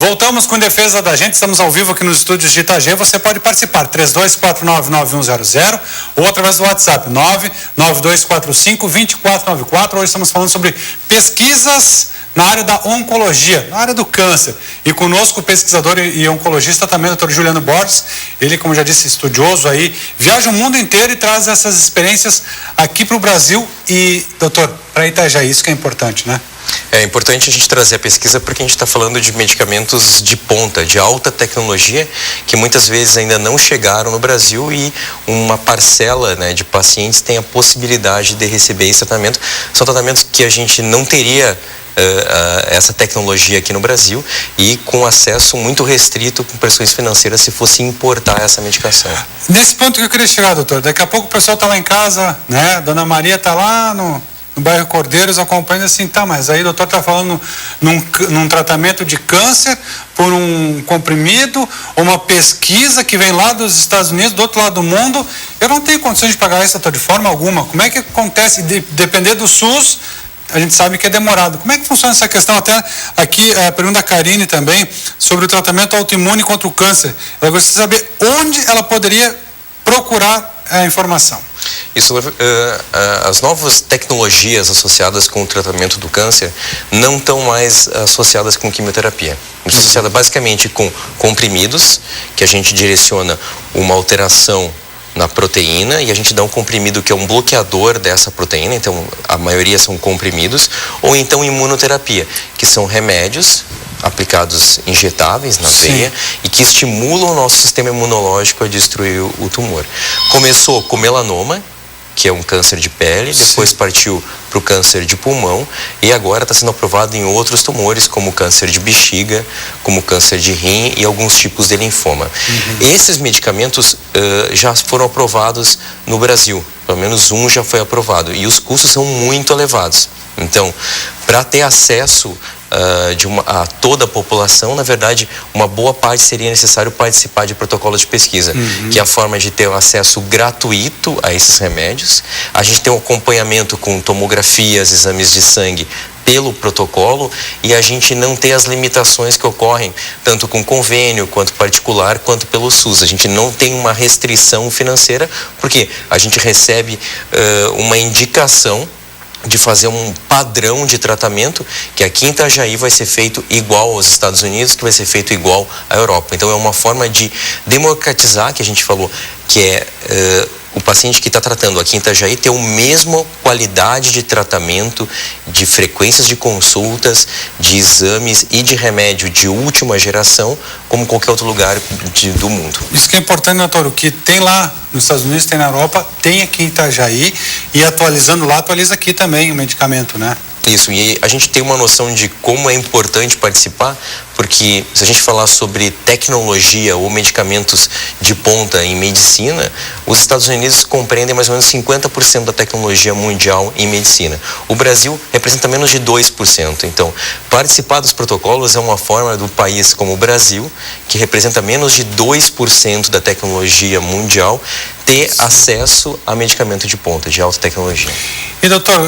Voltamos com Defesa da Gente, estamos ao vivo aqui nos estúdios de Itajaí. Você pode participar, 32499100 ou através do WhatsApp, 99245-2494. Hoje estamos falando sobre pesquisas na área da oncologia, na área do câncer. E conosco o pesquisador e oncologista também, Dr. Juliano Borges. Ele, como já disse, estudioso aí, viaja o mundo inteiro e traz essas experiências aqui para o Brasil e, doutor, para Itajaí, isso que é importante, né? É importante a gente trazer a pesquisa porque a gente está falando de medicamentos de ponta, de alta tecnologia, que muitas vezes ainda não chegaram no Brasil e uma parcela, né, de pacientes tem a possibilidade de receber esse tratamento. São tratamentos que a gente não teria essa tecnologia aqui no Brasil e com acesso muito restrito, com pressões financeiras, se fosse importar essa medicação. Nesse ponto que eu queria chegar, doutor, daqui a pouco o pessoal está lá em casa, né, Dona Maria está lá no bairro Cordeiros acompanhando assim, tá, mas aí o doutor está falando num tratamento de câncer por um comprimido, uma pesquisa que vem lá dos Estados Unidos, do outro lado do mundo, eu não tenho condições de pagar isso, doutor, de forma alguma. Como é que acontece? Depender do SUS, a gente sabe que é demorado. Como é que funciona essa questão? Até aqui, a pergunta da Karine também, sobre o tratamento autoimune contra o câncer. Ela gostaria de saber onde ela poderia procurar a informação. Isso, as novas tecnologias associadas com o tratamento do câncer não estão mais associadas com quimioterapia. Estão associadas basicamente com comprimidos, que a gente direciona uma alteração na proteína e a gente dá um comprimido que é um bloqueador dessa proteína, então a maioria são comprimidos, ou então imunoterapia, que são remédios aplicados injetáveis na veia e que estimulam o nosso sistema imunológico a destruir o tumor. Começou com melanoma, que é um câncer de pele, depois partiu para o câncer de pulmão e agora está sendo aprovado em outros tumores, como câncer de bexiga, como câncer de rim e alguns tipos de linfoma. Esses medicamentos já foram aprovados no Brasil, pelo menos um já foi aprovado, e os custos são muito elevados. Então, para ter acesso a toda a população, na verdade, uma boa parte seria necessário participar de protocolos de pesquisa, que é a forma de ter acesso gratuito a esses remédios. A gente tem um acompanhamento com tomografias, exames de sangue pelo protocolo e a gente não tem as limitações que ocorrem tanto com convênio, quanto particular, quanto pelo SUS. A gente não tem uma restrição financeira, porque a gente recebe uma indicação de fazer um padrão de tratamento que aqui em Itajaí vai ser feito igual aos Estados Unidos, que vai ser feito igual à Europa. Então é uma forma de democratizar, que a gente falou, que é o paciente que está tratando aqui em Itajaí ter a mesma qualidade de tratamento, de frequências de consultas, de exames e de remédio de última geração, como qualquer outro lugar do mundo. Isso que é importante, doutor, o que tem lá nos Estados Unidos, tem na Europa, tem aqui em Itajaí, e atualizando lá, atualiza aqui também o medicamento, né? Isso, e a gente tem uma noção de como é importante participar, porque se a gente falar sobre tecnologia ou medicamentos de ponta em medicina, os Estados Unidos compreendem mais ou menos 50% da tecnologia mundial em medicina. O Brasil representa menos de 2%. Então, participar dos protocolos é uma forma do país como o Brasil, que representa menos de 2% da tecnologia mundial, ter acesso a medicamento de ponta, de alta tecnologia. E doutor,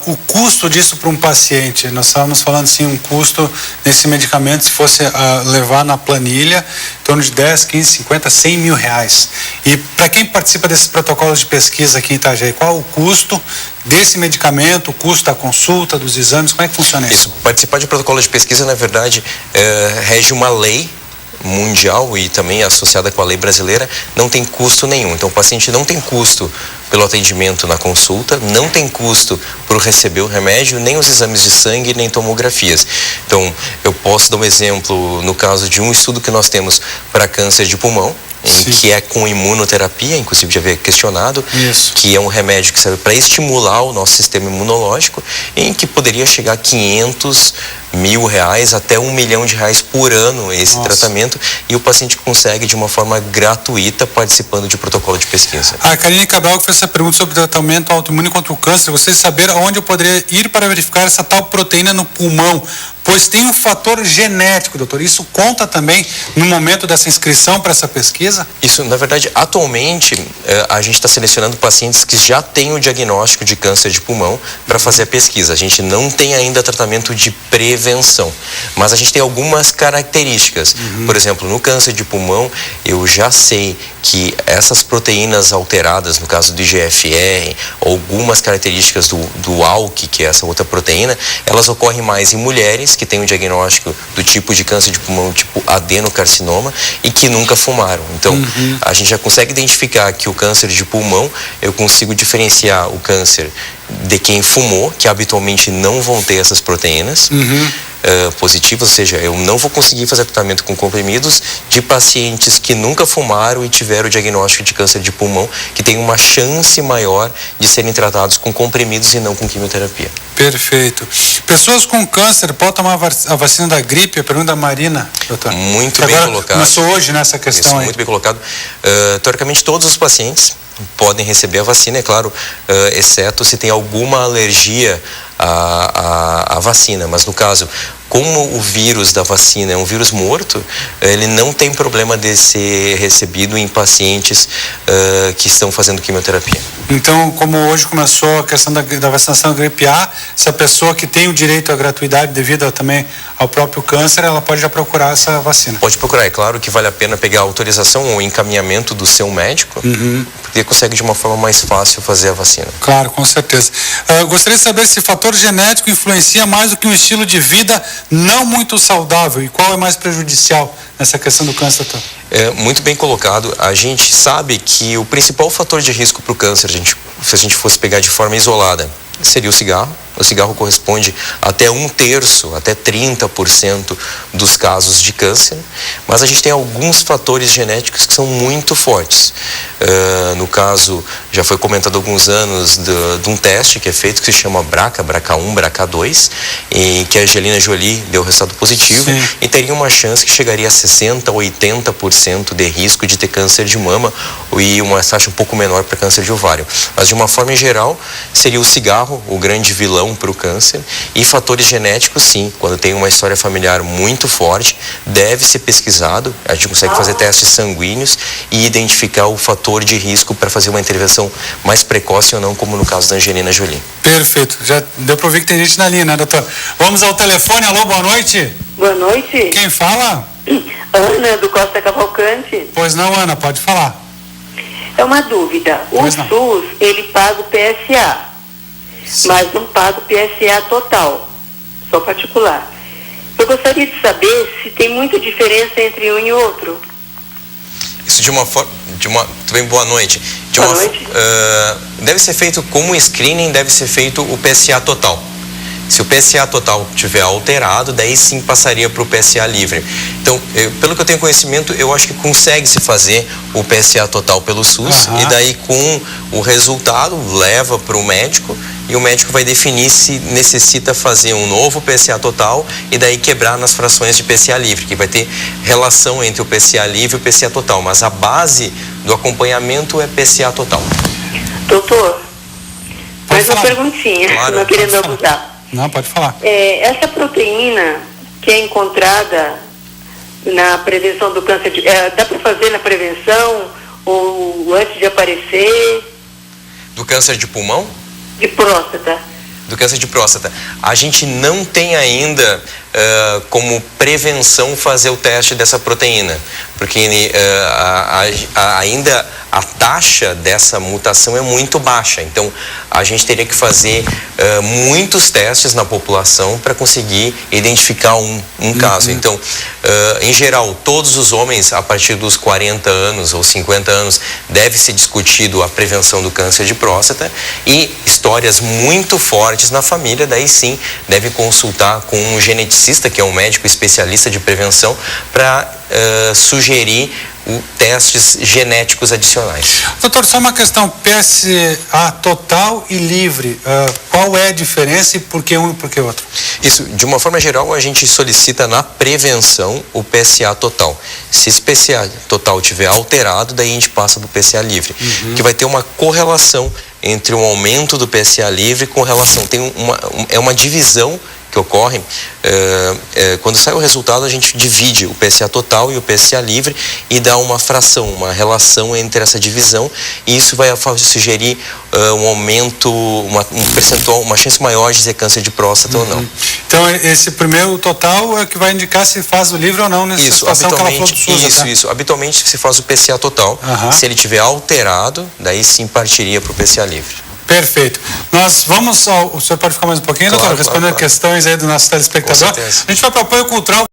o custo disso para um paciente, nós estávamos falando assim, um custo desse medicamento, se fosse levar na planilha, em torno de 10, 15, 50, 100 mil reais. E para quem participa desses protocolos de pesquisa aqui em Itajaí, qual o custo desse medicamento, o custo da consulta, dos exames, como é que funciona isso? Participar de protocolo de pesquisa, na verdade, rege uma lei mundial e também associada com a lei brasileira, não tem custo nenhum. Então o paciente não tem custo pelo atendimento na consulta, não tem custo por receber o remédio, nem os exames de sangue, nem tomografias. Então eu posso dar um exemplo no caso de um estudo que nós temos para câncer de pulmão, que é com imunoterapia, inclusive já havia questionado, que é um remédio que serve para estimular o nosso sistema imunológico, em que poderia chegar a 500 mil reais até R$1 milhão por ano esse tratamento, e o paciente consegue de uma forma gratuita participando de protocolo de pesquisa. A Karine Cabral fez essa pergunta sobre tratamento autoimune contra o câncer. Você saber aonde eu poderia ir para verificar essa tal proteína no pulmão, pois tem um fator genético, doutor. Isso conta também no momento dessa inscrição para essa pesquisa? Isso, na verdade, atualmente, a gente está selecionando pacientes que já têm o diagnóstico de câncer de pulmão para fazer a pesquisa. A gente não tem ainda tratamento de prevenção, mas a gente tem algumas características. Por exemplo, no câncer de pulmão, eu já sei que essas proteínas alteradas, no caso do IGFR, algumas características do ALK, que é essa outra proteína, elas ocorrem mais em mulheres que têm o diagnóstico do tipo de câncer de pulmão, tipo adenocarcinoma, e que nunca fumaram. Então, a gente já consegue identificar que o câncer de pulmão, eu consigo diferenciar o câncer de quem fumou, que habitualmente não vão ter essas proteínas positivas, ou seja, eu não vou conseguir fazer tratamento com comprimidos de pacientes que nunca fumaram e tiveram o diagnóstico de câncer de pulmão, que tem uma chance maior de serem tratados com comprimidos e não com quimioterapia. Perfeito. Pessoas com câncer podem tomar a vacina da gripe? A pergunta da Marina, doutor. Muito bem colocado. Começou hoje nessa questão. Isso, aí. Muito bem colocado. Teoricamente, todos os pacientes podem receber a vacina, é claro, exceto se tem alguma alergia à vacina. Mas no caso, como o vírus da vacina é um vírus morto, ele não tem problema de ser recebido em pacientes que estão fazendo quimioterapia. Então, como hoje começou a questão da vacinação da gripe A, essa pessoa que tem o direito à gratuidade devido também ao próprio câncer, ela pode já procurar essa vacina? Pode procurar. É claro que vale a pena pegar a autorização ou encaminhamento do seu médico, porque consegue de uma forma mais fácil fazer a vacina. Claro, com certeza. Gostaria de saber se o fator genético influencia mais do que um estilo de vida não muito saudável, e qual é mais prejudicial nessa questão do câncer? Muito bem colocado. A gente sabe que o principal fator de risco para o câncer, se a gente fosse pegar de forma isolada, seria o cigarro. O cigarro corresponde até 1/3, até 30% dos casos de câncer, mas a gente tem alguns fatores genéticos que são muito fortes. No caso, já foi comentado há alguns anos de um teste que é feito que se chama BRCA1, BRCA2, em que a Angelina Jolie deu resultado positivo. Sim. E teria uma chance que chegaria a 60% a 80% de risco de ter câncer de mama e uma taxa um pouco menor para câncer de ovário. Mas de uma forma geral, seria o cigarro o grande vilão para o câncer, e fatores genéticos, sim, quando tem uma história familiar muito forte, deve ser pesquisado. A gente consegue fazer testes sanguíneos e identificar o fator de risco para fazer uma intervenção mais precoce ou não, como no caso da Angelina Jolie. Perfeito, já deu para ouvir que tem gente na linha, né, doutor? Vamos ao telefone. Alô, boa noite. Boa noite. Quem fala? Ana, do Costa Cavalcante. Pois não, Ana, pode falar. É uma dúvida. O SUS, ele paga o PSA. Sim. Mas não paga o PSA total, só particular. Eu gostaria de saber se tem muita diferença entre um e outro. Isso de uma forma... Também boa noite. Boa noite. Deve ser feito como screening, deve ser feito o PSA total. Se o PSA total tiver alterado, daí sim passaria para o PSA livre. Então, pelo que eu tenho conhecimento, eu acho que consegue-se fazer o PSA total pelo SUS, e daí com o resultado leva para o médico, e o médico vai definir se necessita fazer um novo PSA total e daí quebrar nas frações de PSA livre, que vai ter relação entre o PSA livre e o PSA total, mas a base do acompanhamento é PSA total. Doutor, mais uma perguntinha, claro, não querendo abusar. Não, pode falar. Essa proteína que é encontrada na prevenção do câncer, dá para fazer na prevenção ou antes de aparecer? Do câncer de pulmão? De próstata. Do câncer de próstata. A gente não tem ainda como prevenção fazer o teste dessa proteína, porque ainda a taxa dessa mutação é muito baixa. Então, a gente teria que fazer muitos testes na população para conseguir identificar um caso. Então, em geral, todos os homens, a partir dos 40 anos ou 50 anos, deve ser discutido a prevenção do câncer de próstata, e histórias muito fortes na família, daí sim, deve consultar com um geneticista, que é um médico especialista de prevenção, para sugerir testes genéticos adicionais. Doutor, só uma questão, PSA total e livre, qual é a diferença e por que um e por que outro? Isso, de uma forma geral, a gente solicita na prevenção o PSA total. Se esse PSA total tiver alterado, daí a gente passa para o PSA livre, que vai ter uma correlação entre o aumento do PSA livre com relação, é uma divisão que ocorre, quando sai o resultado, a gente divide o PSA total e o PSA livre e dá uma fração, uma relação entre essa divisão, e isso vai sugerir um aumento, um percentual, uma chance maior de ter câncer de próstata ou não. Então, esse primeiro total é o que vai indicar se faz o livre ou não nessa situação que ela falou do SUS. Isso. Habitualmente se faz o PSA total. Se ele tiver alterado, daí sim partiria para o PSA livre. Perfeito. Nós vamos, o senhor pode ficar mais um pouquinho, doutor, respondendo questões aí do nosso telespectador. A gente vai para o apoio cultural.